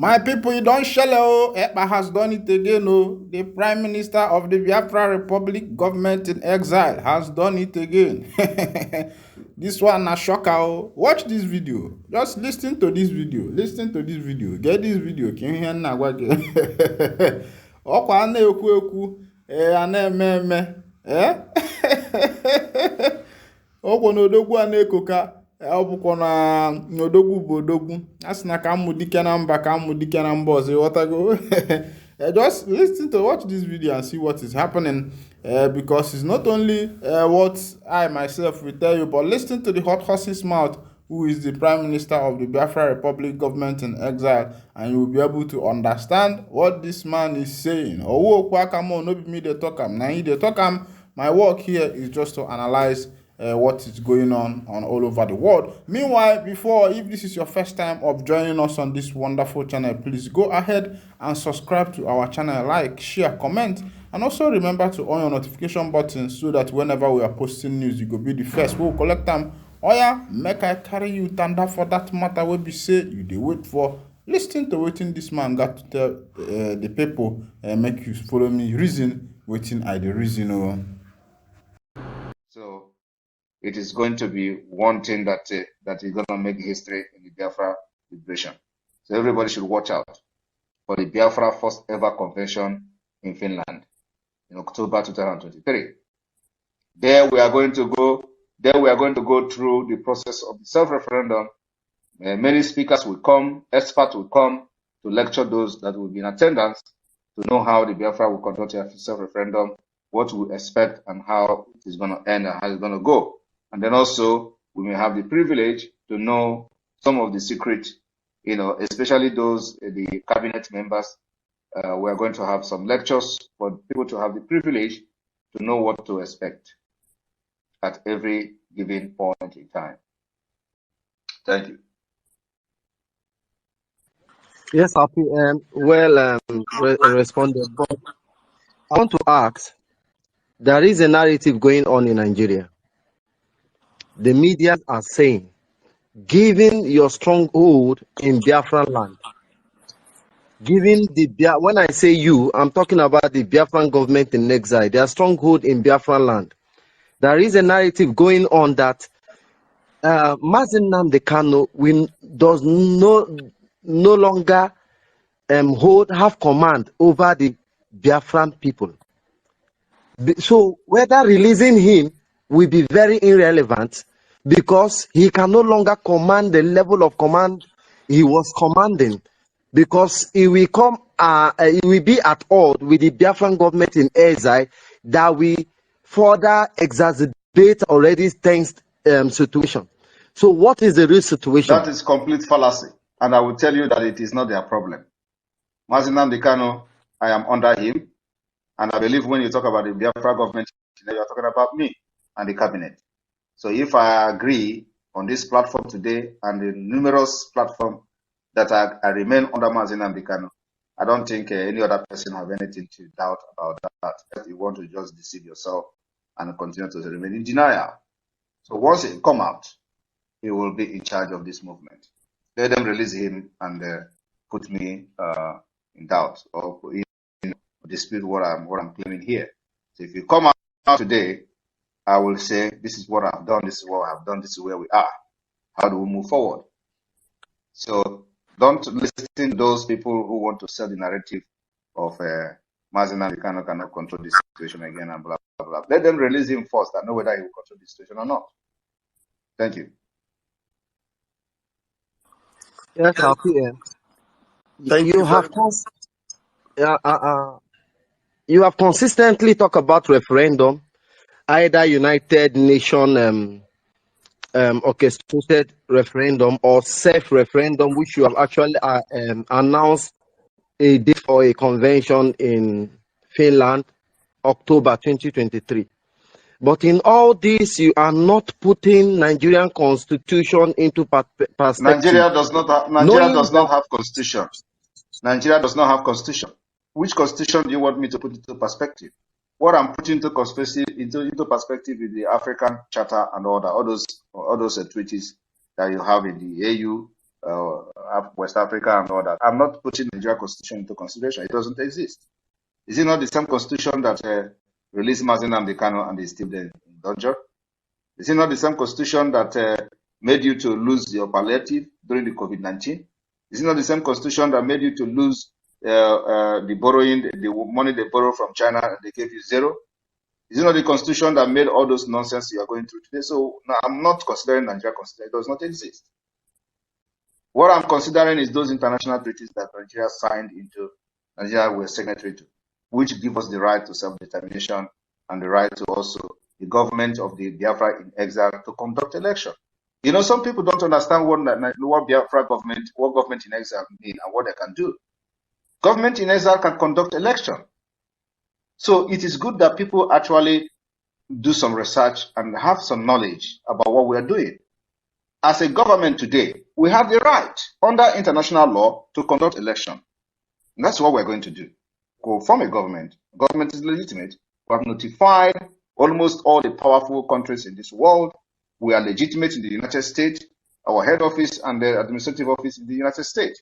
My people, you don't shell oh. Ekpa has done it again. Oh. The Prime Minister of the Biafra Republic, government in exile, has done it again. This one a shocker. Oh. Watch this video. Just listen to this video. Listen to this video. Get this video. Can you hear now? Ọkwa na-ekwu ekwu, ana-eme eme. Ọkwa n'odogwu a na-ekoka. Ọ bụkwa na n'odogwu bụ odogwu. A sị na ka mmụ dike na mba ka mmụ dike na mba ọzọ. Ịghọtago? Just listen to watch this video and see what is happening, because it's not only what I myself will tell you, but listen to the hot horse's mouth, who is the Prime Minister of the Biafra Republic, government in exile, and you will be able to understand what this man is saying. Oh, no be me they talk am. Now they talk am. My work here is just to analyze what is going on all over the world. Meanwhile, if this is your first time of joining us on this wonderful channel, please go ahead and subscribe to our channel, like, share, comment, and also remember to on your notification button so that whenever we are posting news, you go be the first. We'll collect them. Oh yeah, make I carry you thunder for that matter. Where be say you dey wait for. Listen to wetin this man got to tell the people. Make you follow me. Reason wetin I the reason. Oh. So it is going to be one thing that is going to make history in the Biafra liberation. So everybody should watch out for the Biafra first ever convention in Finland in October 2023. There we are going to go through the process of the self-referendum. Many speakers will come, experts will come to lecture those that will be in attendance to know how the Biafra will conduct a self-referendum, what we expect and how it is going to end and how it's going to go. And then also, we may have the privilege to know some of the secret, especially those, the cabinet members. We are going to have some lectures for people to have the privilege to know what to expect at every given point in time. Thank you. Yes, Happy. Responded. But I want to ask, there is a narrative going on in Nigeria. The media are saying, given your stronghold in Biafra land, when I say you, I'm talking about the Biafran government in exile, their stronghold in Biafra land. There is a narrative going on that Mazen Nnamdi Kanu does no longer have command over the Biafran people. So whether releasing him will be very irrelevant, because he can no longer command the level of command he was commanding, because he will be at odds with the Biafran government in exile that will further exacerbate already tense situation. So what is the real situation? That is complete fallacy, and I will tell you that it is not their problem. Mazen Nnamdi Kanu, I am under him, and I believe when you talk about the Biafra government, you are talking about me and the cabinet. So if I agree on this platform today and the numerous platforms that I remain under Mazen Nnamdi Kanu, I don't think any other person have anything to doubt about that. If you want to just deceive yourself and continue to remain in denial. So once it come out, he will be in charge of this movement. Let them release him and put me in doubt or dispute what I'm claiming here. So if you come out today, I will say, this is what I've done, this is what I've done, this is where we are. How do we move forward? So don't listen to those people who want to sell the narrative of Mazen Nnamdi Kanu cannot control this situation again and blah, blah, blah. Let them release him first and know whether he will control the situation or not. Thank you. Yes, Happy. You have consistently talked about referendum, either United Nations orchestrated referendum or self-referendum, which you have actually announced a date for a convention in Finland, October 2023. But in all this, you are not putting Nigerian constitution into perspective. Nigeria does not have constitution. Nigeria does not have constitution. Which constitution do you want me to put into perspective? What I'm putting into perspective is the African Charter and all those treaties that you have in the AU West Africa and all that. I'm not putting the Nigeria constitution into consideration. It doesn't exist. Is it not the same constitution that released Mazen Amdekano and is still there in danger? Is it not the same constitution that made you to lose your palliative during the COVID-19? Is it not the same constitution that made you to lose the borrowing, the money they borrowed from China and they gave you zero? Is it not the constitution that made all those nonsense you are going through today? So no, I'm not considering Nigeria constitution. It does not exist. What I'm considering is those international treaties that Nigeria signed into, Nigeria were signatory to, which give us the right to self-determination and the right to also the government of the Biafra in exile to conduct election. You know, some people don't understand what Biafra government, what government in exile mean and what they can do. Government in exile can conduct election. So it is good that people actually do some research and have some knowledge about what we are doing. As a government today, we have the right under international law to conduct election. And that's what we're going to do. Go form a government. Government is legitimate. We have notified almost all the powerful countries in this world. We are legitimate in the United States, our head office and the administrative office in the United States.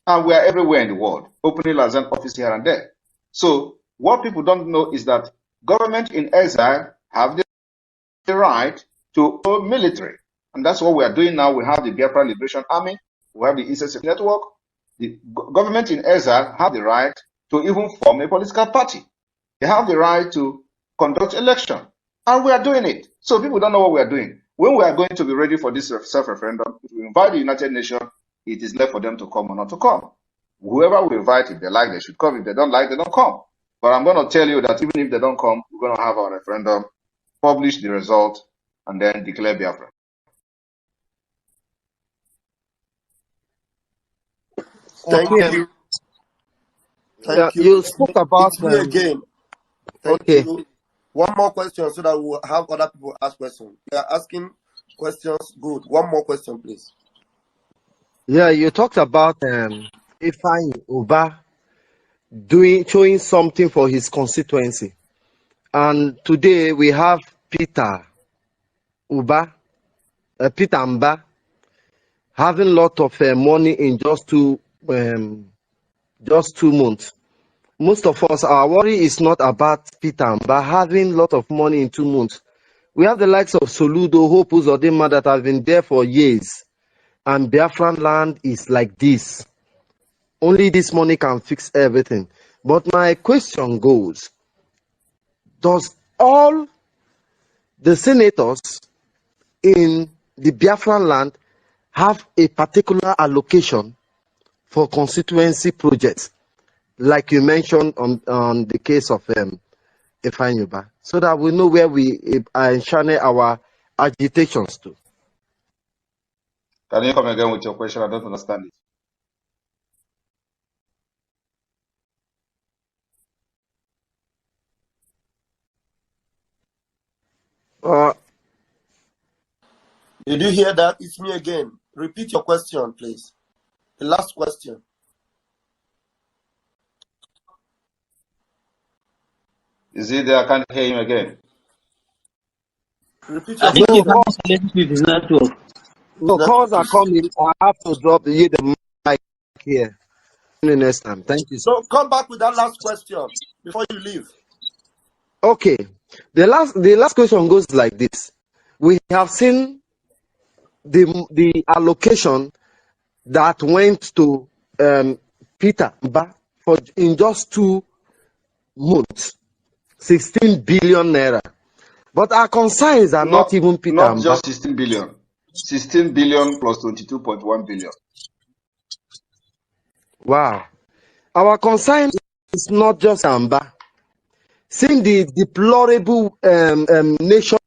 And we are everywhere in the world, opening as an office here and there. So what people don't know is that government in exile have the right to military. And that's what we are doing now. We have the Biafra Liberation Army. We have the ISIS network. The government in exile have the right to even form a political party. They have the right to conduct election. And we are doing it. So people don't know what we are doing. When we are going to be ready for this self-referendum, if we invite the United Nations, it is left for them to come or not to come. Whoever we invite, if they like, they should come. If they don't like, they don't come. But I'm going to tell you that even if they don't come, we're going to have our referendum, publish the result, and then declare Biafra. Thank Okay. you. Yeah, Thank you. you spoke about It's me again. Thank okay. you. One more question so that we'll have other people ask questions. You are asking questions. Good. One more question, please. Yeah, you talked about Ifeanyi Uba showing something for his constituency. And today we have Peter Mba, having a lot of money in just 2 months. Most of us, our worry is not about Peter Mba having a lot of money in 2 months. We have the likes of Soludo, Hope Uzodinma that have been there for years. And Biafran land is like this. Only this money can fix everything. But my question goes, does all the senators in the Biafran land have a particular allocation for constituency projects, like you mentioned on the case of Ifeanyi Uba, so that we know where we channel our agitations to? Can you come again with your question? I don't understand it. Did you hear that? It's me again. Repeat your question, please. The last question. Is he there? I can't hear him again. Repeat your I think question. he has connected with his network. No, calls are coming. I have to drop the mic here. Next time. Thank you, sir. So come back with that last question before you leave. Okay. The last question goes like this. We have seen the allocation that went to Peter Mba for in just 2 months, 16 billion naira. But our concerns are not even Peter Not Mba. just 16 billion. 16 billion plus 22.1 billion. Wow. Our concern is not just Mba. Seeing the deplorable nation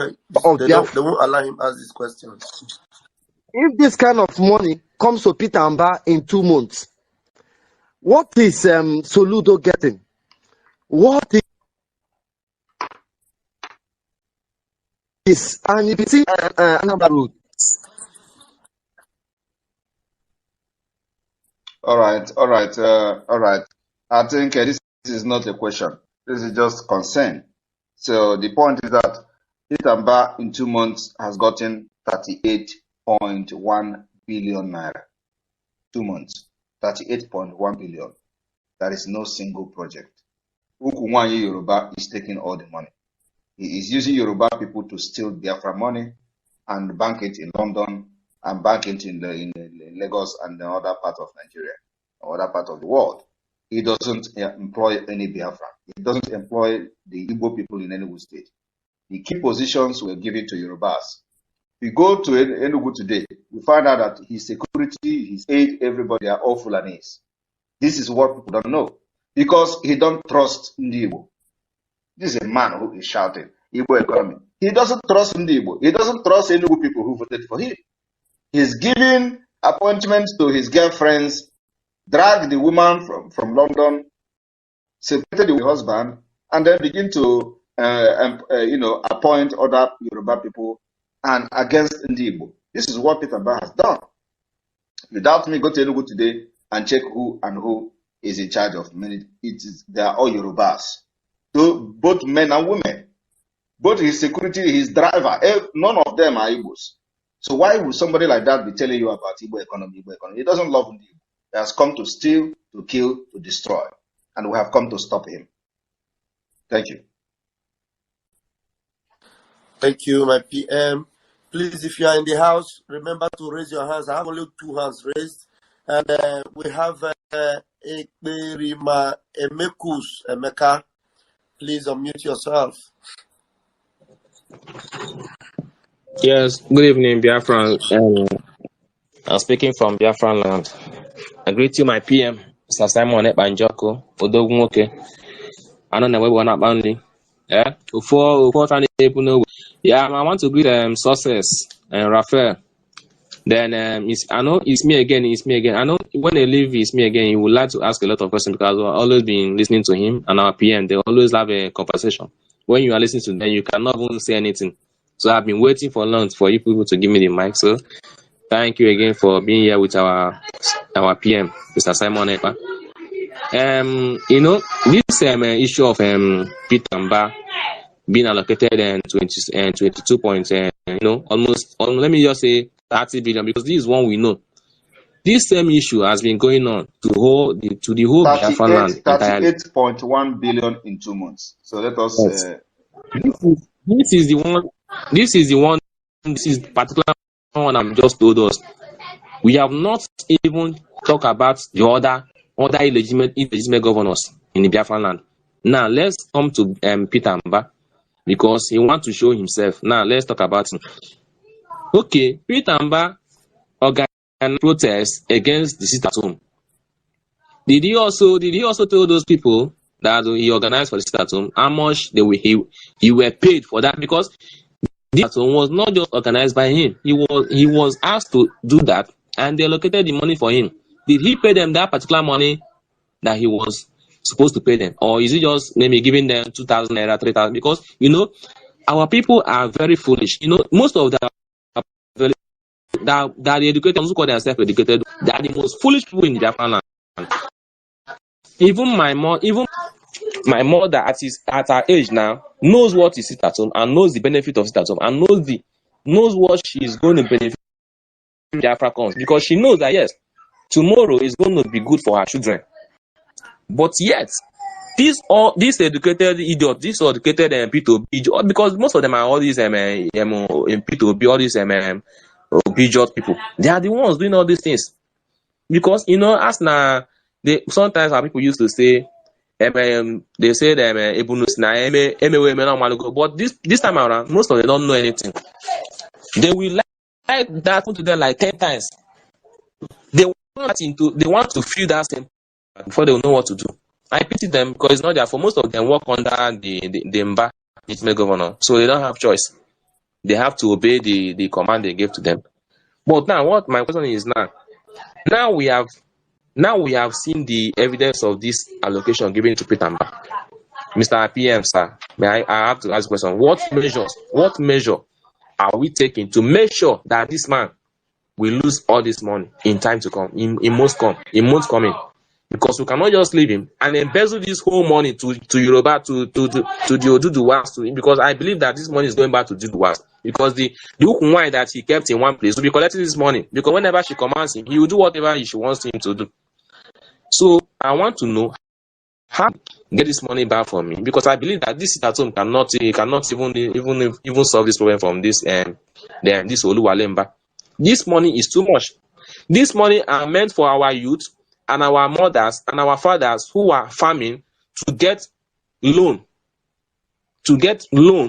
of They Biafra. won't allow him ask this question. If this kind of money comes to Peter Mba in 2 months, what is Soludo getting? What is, and if you see Anambra Road. All right. I think this is not a question. This is just concern. So the point is that Peter Mba in 2 months has gotten 38.1 billion naira. 2 months, 38.1 billion. There is no single project. Ukunwanyi Yoruba is taking all the money. He is using Yoruba people to steal Biafra money and bank it in London and bank it in Lagos and the other part of Nigeria or other part of the world. He doesn't employ any Biafra. He doesn't employ the Igbo people in any state. The key positions were given to Yorubas. We go to Enugu today, we find out that his security, his aid, everybody are all Fulanis. This is what people don't know. Because he don't trust Ndibo. This is a man who is shouting, Igbo economy. He doesn't trust Ndibo. He doesn't trust Enugu people who voted for him. He's giving appointments to his girlfriends, drag the woman from London, separated the husband, and then begin to appoint other Yoruba people and against Ndibo. This is what Peter Mba has done. Without me, go to Enugu today and check who is in charge of many. They are all Yorubas. So both men and women. Both his security, his driver, none of them are Igbos. So why would somebody like that be telling you about Igbo economy, Igbo economy? He doesn't love Igbo. He has come to steal, to kill, to destroy. And we have come to stop him. Thank you. Thank you, my PM. Please, if you are in the house, remember to raise your hands. I have only 2 hands raised. And we have Ekpa Emeka. Please unmute yourself. Yes, good evening, Biafra. I'm speaking from Biafra land. I greet you, my PM, Mr. Simon Ekpa Njoko, Odogwoke. I don't know where we're not only. Yeah, before trying to know. Yeah, I want to greet Success and Raphael. Then I know it's me again. I know when they leave, it's me again. You would like to ask a lot of questions because I've always been listening to him and our PM. They always have a conversation. When you are listening to them, you cannot even say anything. So I've been waiting for long for you people to give me the mic. So thank you again for being here with our PM, Mr. Simon Ekpa. This issue of Peter Mba being allocated 22 points, almost let me just say 30 billion, because this is one we know. This same issue has been going on to the whole Biafra land entirely. 38.1 billion in 2 months. So let us. Yes. This is the one. This is particular one I'm just told us. We have not even talked about the other illegitimate governors in the Biafra land. Now let's come to Peter Mba, because he wants to show himself. Now let's talk about him. Okay, Peter Mba organized protests against the sit-at-home. Did he also tell those people that he organized for the sit-at-home how much he were paid for that? Because the sit-at-home was not just organized by him. He was asked to do that, and they allocated the money for him. Did he pay them that particular money that he was supposed to pay them, or is he just maybe giving them 2,000 naira, 3,000? Because our people are very foolish. Most of them are very, that the educated, who call themselves educated, they are the most foolish people in the Biafra land. Even my mother at her age now knows what is sit-at-home and knows the benefit of sit-at-home and knows what she is going to benefit when Biafra comes, because she knows that yes, tomorrow is going to be good for her children. But yet, these educated idiots, these educated P2B, because most of them are all these P2B, all these B-jot people. They are the ones doing all these things. Because as now, sometimes our people used to say, they say but this time around, most of them don't know anything. They will like that to them like 10 times. They want to feel that same before they will know what to do. I pity them, because it's not their fault. Most of them work under the Mba, the governor, so they don't have choice. They have to obey the command they gave to them. But now, what my question is now we have seen the evidence of this allocation given to Peter Mba. Mr. PM, sir, I have to ask a question. What measure are we taking to make sure that this man will lose all this money in time to come, in months coming? because we cannot just leave him and embezzle this whole money to Yoruba, to the Oduduwas, because I believe that this money is going back to Oduduwas, because the wine that he kept in one place will be collecting this money, because whenever she commands him, he will do whatever she wants him to do. So I want to know how to get this money back from me, because I believe that this at home cannot even solve this problem from this this Oluwalemba. This money is too much. This money are meant for our youth and our mothers and our fathers who are farming to get loan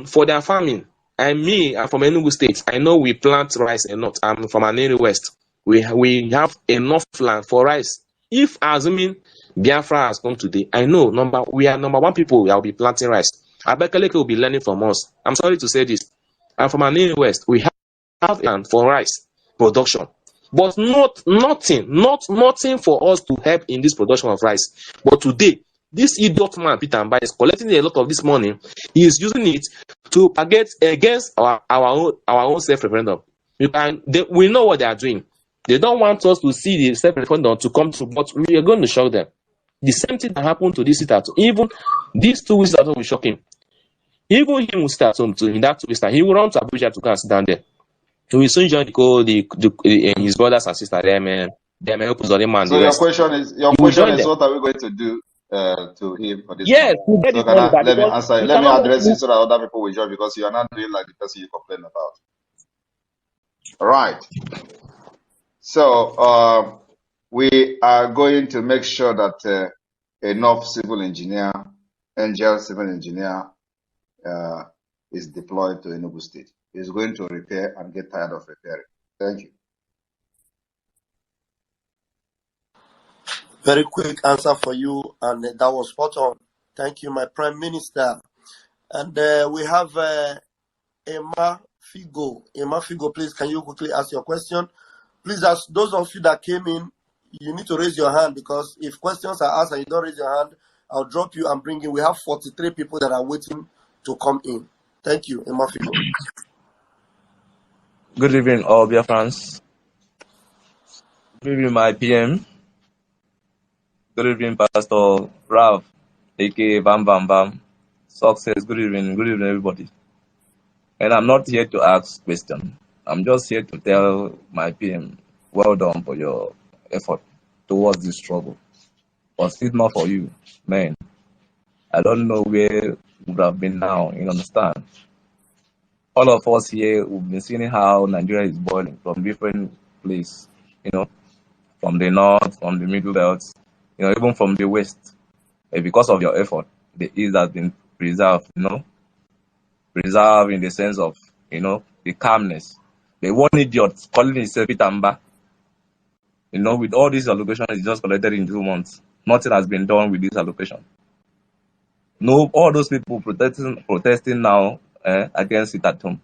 for their farming. And me, I'm from Enugu State. I know we plant rice a lot. I'm from Aneri West. We have enough land for rice. If assuming Biafra has come today, I know we are number one people that will be planting rice. Abekaleke will be learning from us. I'm sorry to say this. I'm from Aneri West. We have land for rice production, but nothing for us to help in this production of rice. But today, this idiot man Peter Mba is collecting a lot of this money. He is using it to propagate against our own self-referendum. We know what they are doing. They don't want us to see the self-referendum to come through, but we are going to shock them. The same thing that happened to this sit at home. Even these 2 weeks at home will shock him. Even him will sit at home too. In that 2 weeks time, he will run to Abuja to go and sit down there. So we soon join his brothers and sisters. Man. So your question is what are we going to do to him for this? Yes, money? So let me answer. Let me address it so that other people will join, because you are not doing like the person you complain about. All right. So we are going to make sure that enough Angel civil engineer, is deployed to Enugu State. He's going to repair and get tired of repairing. Thank you. Very quick answer for you, and that was spot on. Thank you, my Prime Minister. And we have Emma Figo. Emma Figo, please, can you quickly ask your question? Please, as those of you that came in, you need to raise your hand, because if questions are asked and you don't raise your hand, I'll drop you and bring in. We have 43 people that are waiting to come in. Thank you, Emma Figo. Good evening, all Biafrans. Good evening, my PM. Good evening, Pastor Rav, aka Bam Bam Bam. Success. Good evening, everybody. And I'm not here to ask questions. I'm just here to tell my PM, well done for your effort towards this struggle. But it's not for you, man. I don't know where we would have been now. You understand? All of us here, we've been seeing how Nigeria is boiling from different places. From the north, from the middle belt, even from the west. Because of your effort, the east has been preserved, preserved in the sense of, the calmness. The one idiot calling himself Itamba, with all these allocations he just collected in 2 months. Nothing has been done with this allocation. No, all those people protesting now against it at home.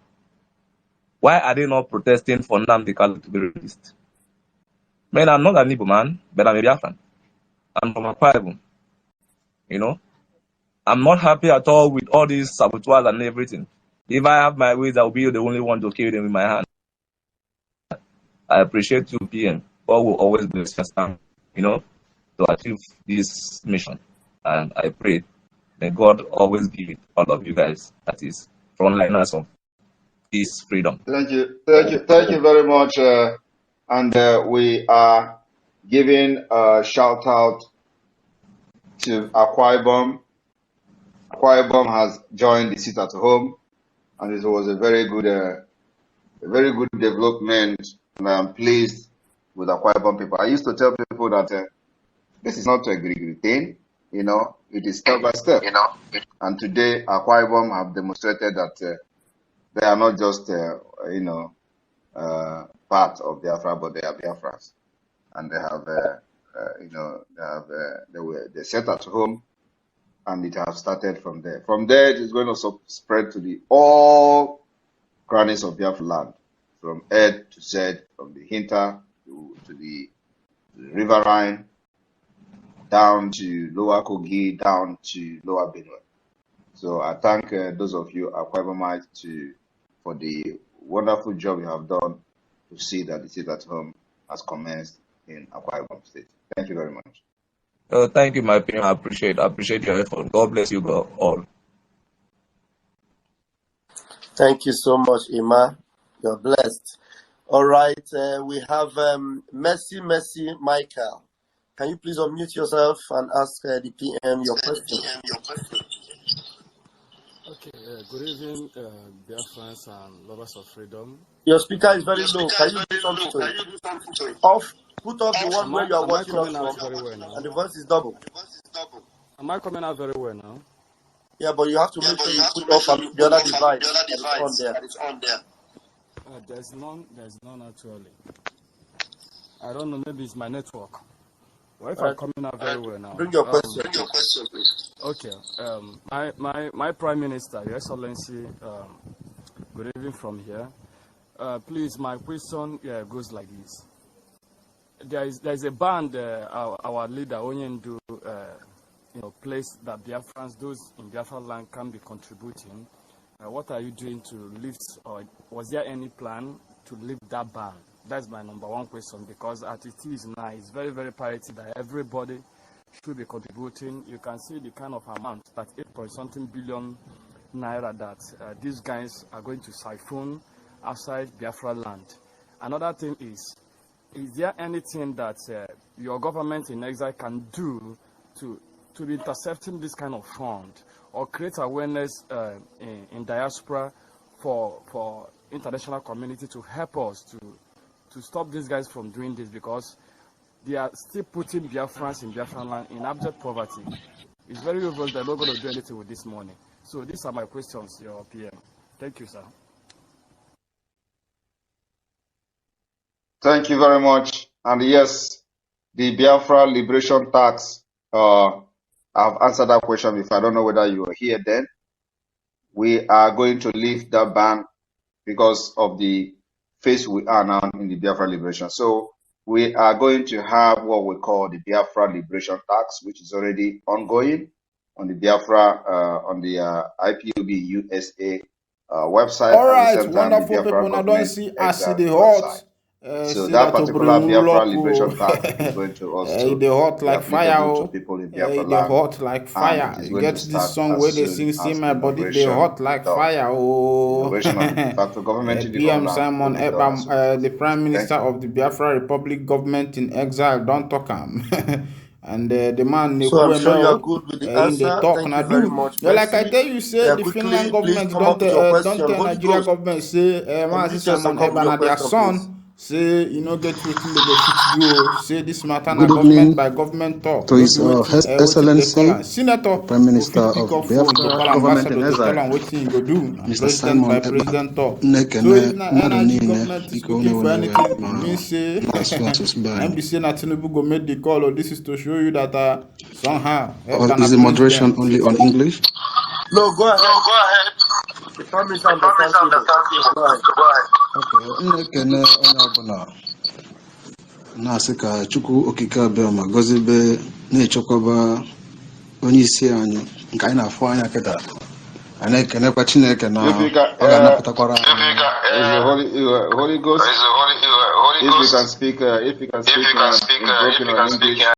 Why are they not protesting for Nnamdi Kanu to be released? Man, I'm not an Igbo man, but I'm a Biafran. I'm from Akwa Ibom. I'm not happy at all with all these saboteurs and everything. If I have my ways, I'll be the only one to kill them with my hand. I appreciate you, PM. God will always bless your stand, to achieve this mission. And I pray that God always give it all of you guys, that is frontliners of this freedom. Thank you very much. And we are giving a shout out to Akwa Ibom. Akwa Ibom has joined the sit at home, and it was a very good development. And I am pleased with Akwa Ibom people. I used to tell people that this is not a grigri thing, it is step by step. And today, Akwa Ibom have demonstrated that they are not just, part of Biafra, but they are Biafrans, and they have, they set at home, and it has started from there. From there, it is going to spread to all crannies of Biafra land, from Ed to Z, from the Hinter to the Riverine, down to Lower Kogi, down to Lower Benue. So I thank those of you Akwa Ibomites for the wonderful job you have done to see that the sit at home has commenced in Akwa Ibom State. Thank you very much. Thank you, my PM. I appreciate your effort. God bless you all. Thank you so much, Emma. You're blessed. All right, we have Mercy Michael. Can you please unmute yourself and ask the PM your question? Okay, good evening, Biafrans and lovers of freedom. Your speaker is very low. Can you do something to it? Put off the one where you are Am I watching us coming out from, very well now? and the voice is double. Am I coming out very well now? Yeah, but you have to make sure you put off the other device that is on there. There's none actually. I don't know, maybe it's my network. Well, if I'm coming out very well now. Bring your question, please. Okay. My Prime Minister, Your Excellency, good evening from here. Please, my question goes like this. There's a band our leader Onyendu place that Biafrans, those in Biafra land, can be contributing. What are you doing to lift, or was there any plan to lift that ban? That's my number one question, because as it is now, it's very, very imperative that everybody should be contributing. You can see the kind of amount, that 8-point-something billion naira that these guys are going to siphon outside Biafra land. Another thing is there anything that your government in exile can do to be intercepting this kind of fund, or create awareness in diaspora for international community to help us to stop these guys from doing this, because they are still putting Biafrans in Biafra land in abject poverty. It's very obvious they're not going to do anything with this money. So these are my questions, your PM. Thank you, sir. Thank you very much. And yes, the Biafra liberation tax, I've answered that question before. I don't know whether you were here then. We are going to lift that ban because of the phase we are now in the Biafra liberation. So we are going to have what we call the Biafra liberation tax, which is already ongoing on the Biafra, on the IPOB USA website. All right, at the same time, wonderful the Biafra people. Now don't see as Exile the website. hot. So See that that particular Biafra liberation tax is going to also the hot be like fire. applicable to people in Biafra The land, hot like fire. and it is going Get to this start song where as they soon sing, see as my body, they inauguration hot like is done. fire. Oh, Inauguration of the de facto government in the PM homeland Simon will be done as soon as Ekpa, the possible. Prime Minister Thank you. of the Biafra Republic government in exile, don't talk him. And the man So I'm sure you are good with the in the answer. talk Thank now you very do. much, Like I Mercy. tell you, say the Quickly, Finland please government come up with your don't question. tell Holy Nigeria Ghost, government say Mazi unmute yourself Simon and come with Ekpa your na their question, please. son. Say you know get wetin they go fit do. Say this matter na Good government evening by government talk. to No His be wetin wetin they call Excellency, am. Senator the Prime go Minister fit pick of up phone to Biafra call Government in ambassador to tell Exile, am wetin he go do. Na Mr. president by Simon Ekpa. president talk. So Nnekene if na mmadụ NIG niile government is biko looking for na-ewe anything, ma it means say na-asụ asụsụ be na anyị. be say na Tinubu go make the call. Or this is to show you that somehow Or Ekpa na is the moderation president. only on English? No, go ahead. The Prime Minister understands Igbo. Go ahead. Okay. Nnekene onye ọbụla na-asị ka Chukwu okike abịama gọzibe na-echekwaba onye isi anyị nke anyị na-afụ anya kịta. Anyị na-ekenekwa Chineke na If you can, ọ ga-anapụtakwara is the Holy Ghost. If you can speak, in broken English.